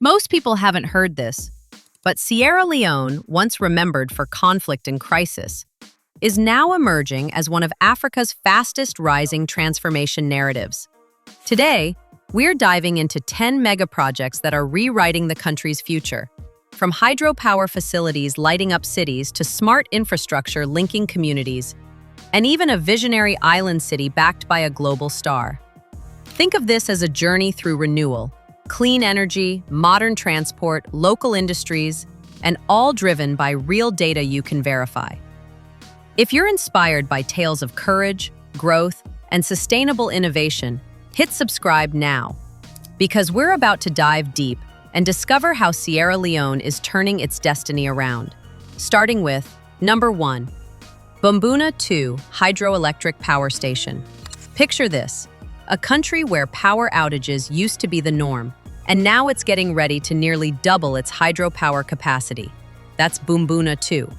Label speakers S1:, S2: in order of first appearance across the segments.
S1: Most people haven't heard this, but Sierra Leone, once remembered for conflict and crisis, is now emerging as one of Africa's fastest rising transformation narratives. Today, we're diving into 10 mega projects that are rewriting the country's future, from hydropower facilities lighting up cities to smart infrastructure linking communities, and even a visionary island city backed by a global star. Think of this as a journey through renewal, clean energy, modern transport, local industries, and all driven by real data you can verify. If you're inspired by tales of courage, growth, and sustainable innovation, hit subscribe now, because we're about to dive deep and discover how Sierra Leone is turning its destiny around. Starting with number 1, Bombuna 2 Hydroelectric Power Station. Picture this, a country where power outages used to be the norm, and now it's getting ready to nearly double its hydropower capacity. That's Bombuna 2.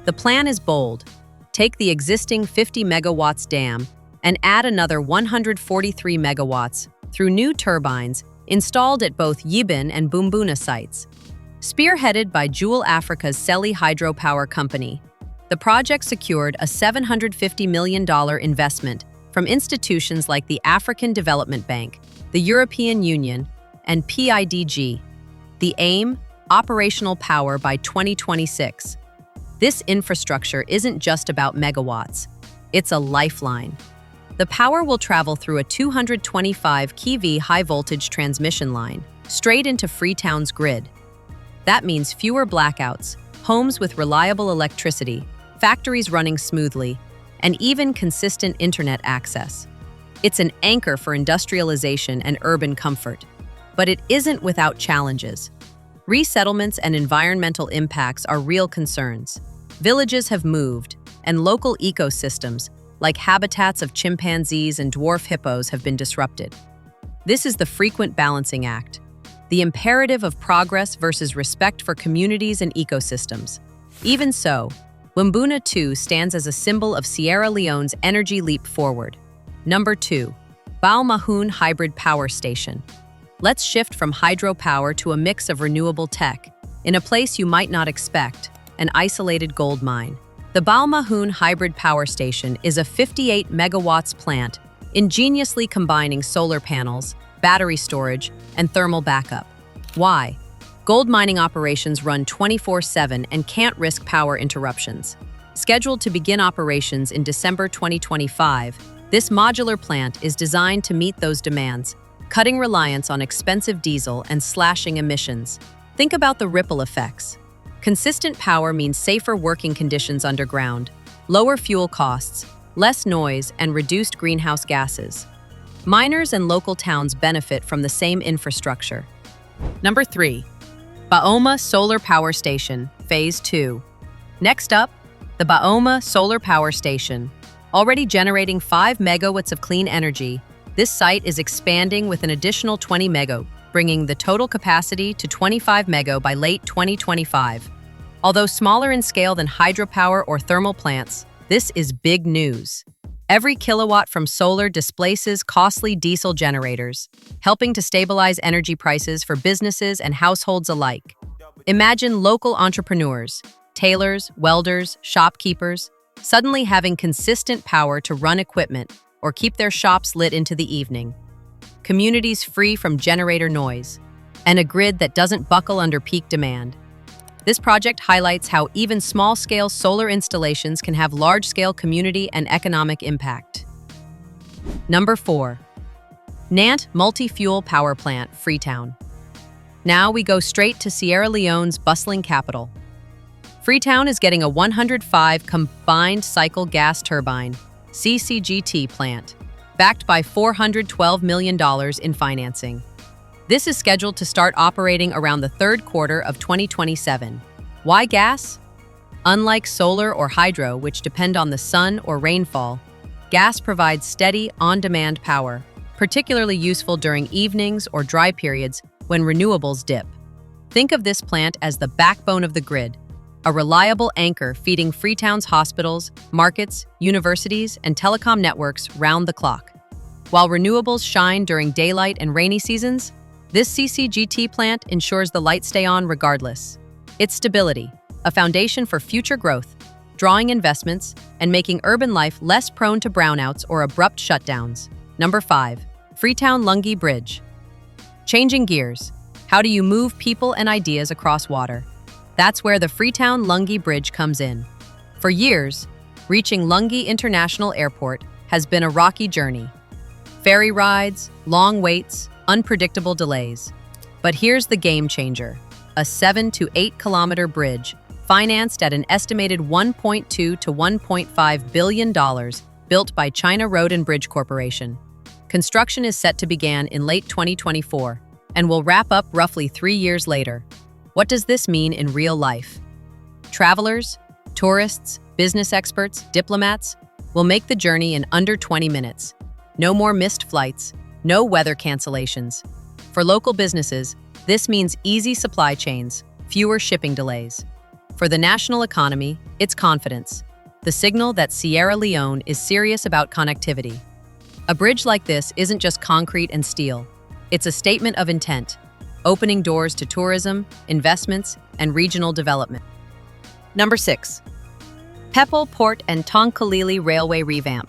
S1: The plan is bold. Take the existing 50 megawatts dam and add another 143 megawatts through new turbines installed at both Yibin and Bombuna sites. Spearheaded by Jewel Africa's Selly Hydropower Company, the project secured a $750 million investment from institutions like the African Development Bank, the European Union, and PIDG. The aim? Operational power by 2026. This infrastructure isn't just about megawatts, it's a lifeline. The power will travel through a 225 kV high-voltage transmission line, straight into Freetown's grid. That means fewer blackouts, homes with reliable electricity, factories running smoothly, and even consistent internet access. It's an anchor for industrialization and urban comfort. But it isn't without challenges. Resettlements and environmental impacts are real concerns. Villages have moved, and local ecosystems, like habitats of chimpanzees and dwarf hippos, have been disrupted. This is the frequent balancing act, the imperative of progress versus respect for communities and ecosystems. Even so, Bombuna 2 stands as a symbol of Sierra Leone's energy leap forward. Number 2, Balmahoon Hybrid Power Station. Let's shift from hydropower to a mix of renewable tech, in a place you might not expect, an isolated gold mine. The Balmahoon Hybrid Power Station is a 58 megawatts plant, ingeniously combining solar panels, battery storage, and thermal backup. Why? Gold mining operations run 24/7 and can't risk power interruptions. Scheduled to begin operations in December 2025, this modular plant is designed to meet those demands, cutting reliance on expensive diesel and slashing emissions. Think about the ripple effects. Consistent power means safer working conditions underground, lower fuel costs, less noise, and reduced greenhouse gases. Miners and local towns benefit from the same infrastructure. Number 3, Boma Solar Power Station, Phase 2. Next up, the Boma Solar Power Station. Already generating 5 megawatts of clean energy, this site is expanding with an additional 20 mega, bringing the total capacity to 25 mega by late 2025. Although smaller in scale than hydropower or thermal plants, this is big news. Every kilowatt from solar displaces costly diesel generators, helping to stabilize energy prices for businesses and households alike. Imagine local entrepreneurs, tailors, welders, shopkeepers, suddenly having consistent power to run equipment or keep their shops lit into the evening. Communities free from generator noise, and a grid that doesn't buckle under peak demand. This project highlights how even small-scale solar installations can have large-scale community and economic impact. Number 4, Nancale Multifuel Power Plant, Freetown. Now we go straight to Sierra Leone's bustling capital. Freetown is getting a 105 combined cycle gas turbine CCGT plant, backed by $412 million in financing. This is scheduled to start operating around the third quarter of 2027. Why gas? Unlike solar or hydro, which depend on the sun or rainfall, gas provides steady, on-demand power, particularly useful during evenings or dry periods when renewables dip. Think of this plant as the backbone of the grid, a reliable anchor feeding Freetown's hospitals, markets, universities, and telecom networks round the clock. While renewables shine during daylight and rainy seasons, This CCGT plant ensures the lights stay on regardless. Its stability, a foundation for future growth, drawing investments, and making urban life less prone to brownouts or abrupt shutdowns. Number 5. Freetown-Lungi Bridge. Changing gears. How do you move people and ideas across water? That's where the Freetown-Lungi Bridge comes in. For years, reaching Lungi International Airport has been a rocky journey. Ferry rides, long waits, unpredictable delays. But here's the game changer. A 7 to 8 kilometer bridge, financed at an estimated $1.2 to $1.5 billion, built by China Road and Bridge Corporation. Construction is set to begin in late 2024 and will wrap up roughly 3 years later. What does this mean in real life? Travelers, tourists, business experts, diplomats will make the journey in under 20 minutes. No more missed flights, no weather cancellations. For local businesses, this means easy supply chains, fewer shipping delays. For the national economy, it's confidence, the signal that Sierra Leone is serious about connectivity. A bridge like this isn't just concrete and steel. It's a statement of intent, opening doors to tourism, investments, and regional development. Number 6. Pebble Port and Tonkalei Railway Revamp.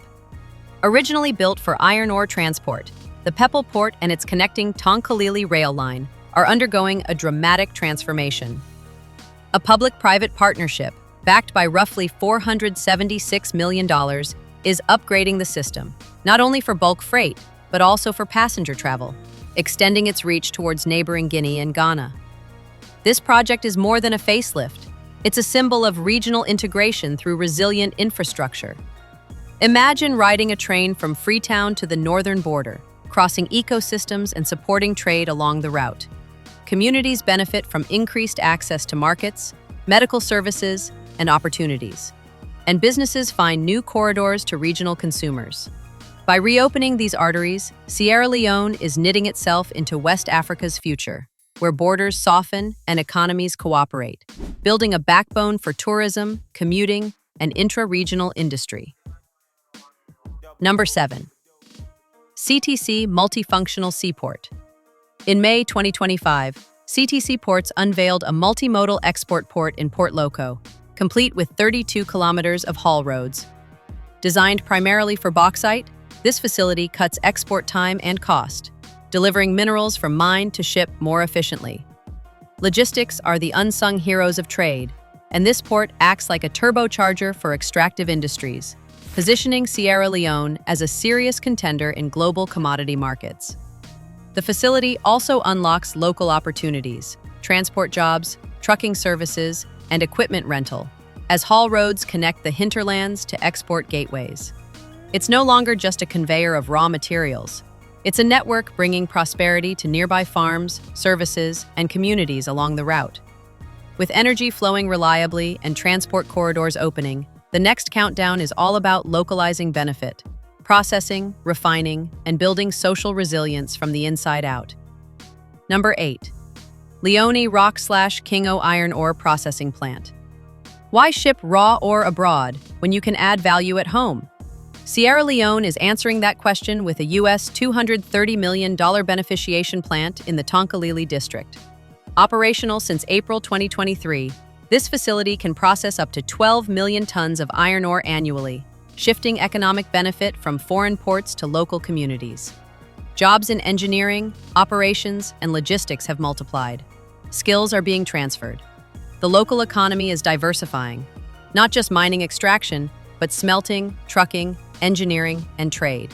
S1: Originally built for iron ore transport, the Pebble Port and its connecting Tonkalei rail line are undergoing a dramatic transformation. A public-private partnership, backed by roughly $476 million, is upgrading the system, not only for bulk freight, but also for passenger travel, extending its reach towards neighboring Guinea and Ghana. This project is more than a facelift. It's a symbol of regional integration through resilient infrastructure. Imagine riding a train from Freetown to the northern border, crossing ecosystems and supporting trade along the route. Communities benefit from increased access to markets, medical services, and opportunities. And businesses find new corridors to regional consumers. By reopening these arteries, Sierra Leone is knitting itself into West Africa's future, where borders soften and economies cooperate, building a backbone for tourism, commuting, and intra-regional industry. Number 7. CTC Multifunctional Seaport. In May 2025, CTC Ports unveiled a multimodal export port in Port Loko, complete with 32 kilometers of haul roads. Designed primarily for bauxite, this facility cuts export time and cost, delivering minerals from mine to ship more efficiently. Logistics are the unsung heroes of trade, and this port acts like a turbocharger for extractive industries, positioning Sierra Leone as a serious contender in global commodity markets. The facility also unlocks local opportunities, transport jobs, trucking services, and equipment rental, as haul roads connect the hinterlands to export gateways. It's no longer just a conveyor of raw materials. It's a network bringing prosperity to nearby farms, services, and communities along the route. With energy flowing reliably and transport corridors opening, the next countdown is all about localizing benefit, processing, refining, and building social resilience from the inside out. Number 8. Leone Rock/Kingo Iron Ore Processing Plant. Why ship raw ore abroad when you can add value at home? Sierra Leone is answering that question with a US $230 million beneficiation plant in the Tonkalei district. Operational since April 2023, this facility can process up to 12 million tons of iron ore annually, shifting economic benefit from foreign ports to local communities. Jobs in engineering, operations, and logistics have multiplied. Skills are being transferred. The local economy is diversifying, not just mining extraction, but smelting, trucking, engineering, and trade.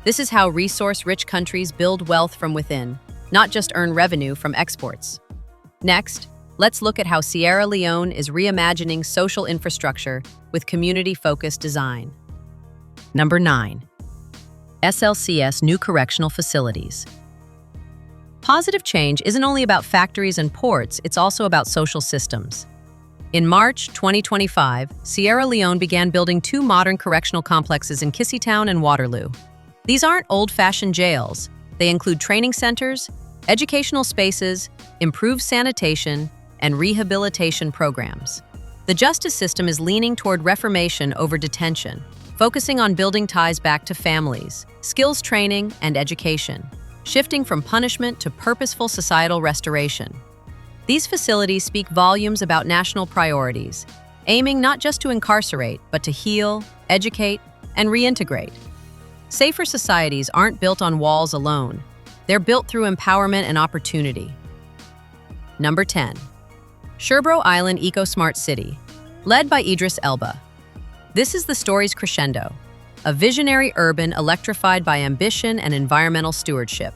S1: This is how resource-rich countries build wealth from within, not just earn revenue from exports. Next, let's look at how Sierra Leone is reimagining social infrastructure with community-focused design. Number 9. SLCS New Correctional Facilities. Positive change isn't only about factories and ports, it's also about social systems. In March 2025, Sierra Leone began building 2 modern correctional complexes in Kissitown and Waterloo. These aren't old-fashioned jails. They include training centers, educational spaces, improved sanitation, and rehabilitation programs. The justice system is leaning toward reformation over detention, focusing on building ties back to families, skills training, and education. shifting from punishment to purposeful societal restoration. These facilities speak volumes about national priorities, aiming not just to incarcerate, but to heal, educate, and reintegrate. Safer societies aren't built on walls alone. They're built through empowerment and opportunity. Number 10. Sherbro Island Eco-Smart City, led by Idris Elba. This is the story's crescendo, a visionary urban electrified by ambition and environmental stewardship.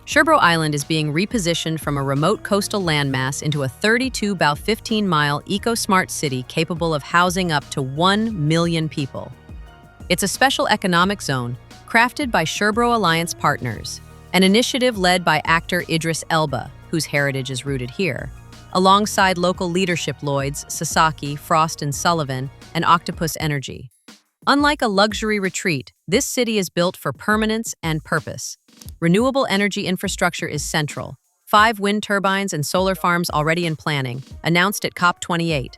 S1: Sherbro Island is being repositioned from a remote coastal landmass into a 32 by 15-mile eco-smart city capable of housing up to 1 million people. It's a special economic zone crafted by Sherbro Alliance partners, an initiative led by actor Idris Elba, whose heritage is rooted here, alongside local leadership Lloyds, Sasaki, Frost & Sullivan, and Octopus Energy. Unlike a luxury retreat, this city is built for permanence and purpose. Renewable energy infrastructure is central. 5 wind turbines and solar farms already in planning, announced at COP28.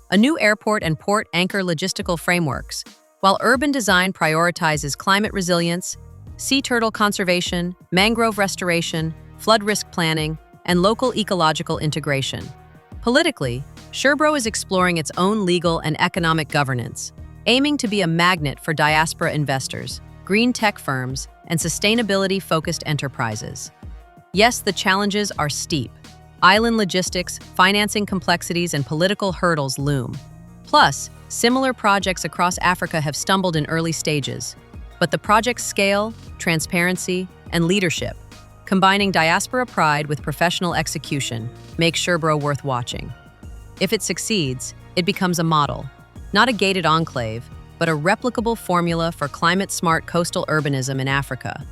S1: A new airport and port anchor logistical frameworks, while urban design prioritizes climate resilience, sea turtle conservation, mangrove restoration, flood risk planning, and local ecological integration. Politically, Sherbro is exploring its own legal and economic governance, aiming to be a magnet for diaspora investors, green tech firms, and sustainability-focused enterprises. Yes, the challenges are steep. Island logistics, financing complexities, and political hurdles loom. Plus, similar projects across Africa have stumbled in early stages. But the project's scale, transparency, and leadership, combining diaspora pride with professional execution, makes Sherbro worth watching. If it succeeds, it becomes a model, not a gated enclave, but a replicable formula for climate-smart coastal urbanism in Africa.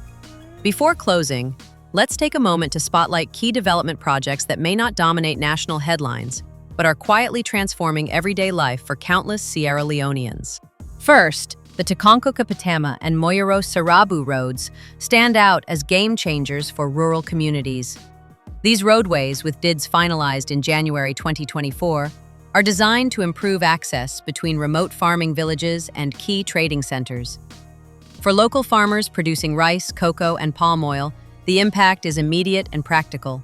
S1: Before closing, let's take a moment to spotlight key development projects that may not dominate national headlines, but are quietly transforming everyday life for countless Sierra Leoneans. First, the Takonko-Kapatama and Moyoro-Sarabu roads stand out as game-changers for rural communities. These roadways, with DIDs finalized in January 2024, are designed to improve access between remote farming villages and key trading centers. For local farmers producing rice, cocoa, and palm oil, the impact is immediate and practical.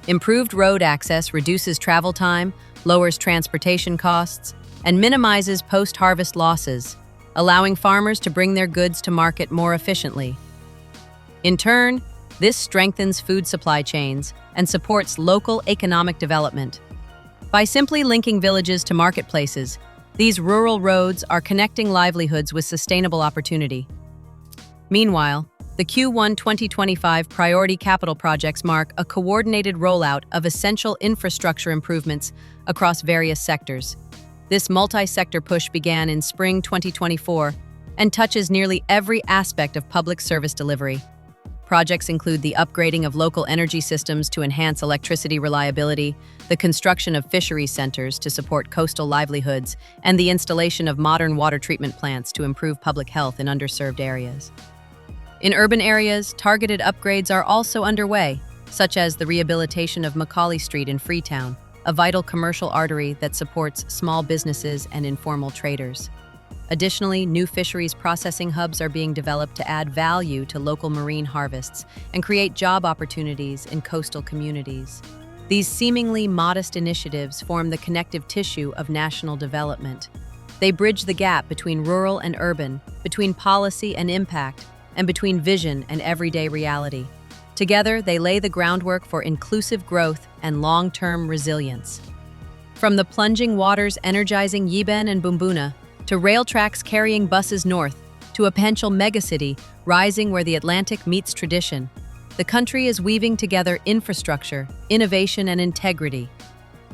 S1: Improved road access reduces travel time, lowers transportation costs, and minimizes post-harvest losses, allowing farmers to bring their goods to market more efficiently. In turn, this strengthens food supply chains and supports local economic development. By simply linking villages to marketplaces, these rural roads are connecting livelihoods with sustainable opportunity. Meanwhile, the Q1 2025 priority capital projects mark a coordinated rollout of essential infrastructure improvements across various sectors. This multi-sector push began in spring 2024 and touches nearly every aspect of public service delivery. Projects include the upgrading of local energy systems to enhance electricity reliability, the construction of fisheries centers to support coastal livelihoods, and the installation of modern water treatment plants to improve public health in underserved areas. In urban areas, targeted upgrades are also underway, such as the rehabilitation of Macaulay Street in Freetown, a vital commercial artery that supports small businesses and informal traders. Additionally, new fisheries processing hubs are being developed to add value to local marine harvests and create job opportunities in coastal communities. These seemingly modest initiatives form the connective tissue of national development. They bridge the gap between rural and urban, between policy and impact, and between vision and everyday reality. Together, they lay the groundwork for inclusive growth and long-term resilience. From the plunging waters energizing Yiben and Bombuna, to rail tracks carrying buses north, to a potential megacity rising where the Atlantic meets tradition, the country is weaving together infrastructure, innovation, and integrity.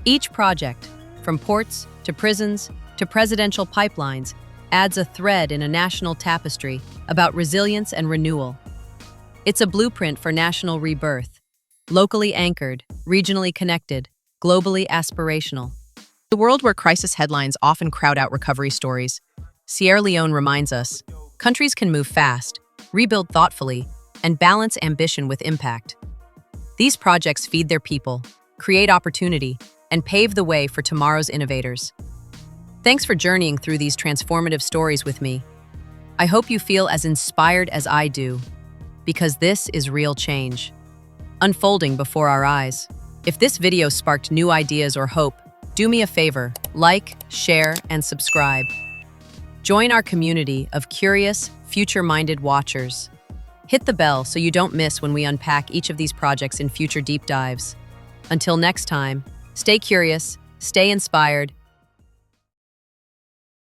S1: Each project, from ports to prisons to presidential pipelines, adds a thread in a national tapestry about resilience and renewal. It's a blueprint for national rebirth, locally anchored, regionally connected, globally aspirational. In a world where crisis headlines often crowd out recovery stories, Sierra Leone reminds us, countries can move fast, rebuild thoughtfully, and balance ambition with impact. These projects feed their people, create opportunity, and pave the way for tomorrow's innovators. Thanks for journeying through these transformative stories with me. I hope you feel as inspired as I do. because this is real change, unfolding before our eyes. If this video sparked new ideas or hope, do me a favor, like, share, and subscribe. Join our community of curious, future-minded watchers. Hit the bell so you don't miss when we unpack each of these projects in future deep dives. Until next time, stay curious, stay inspired,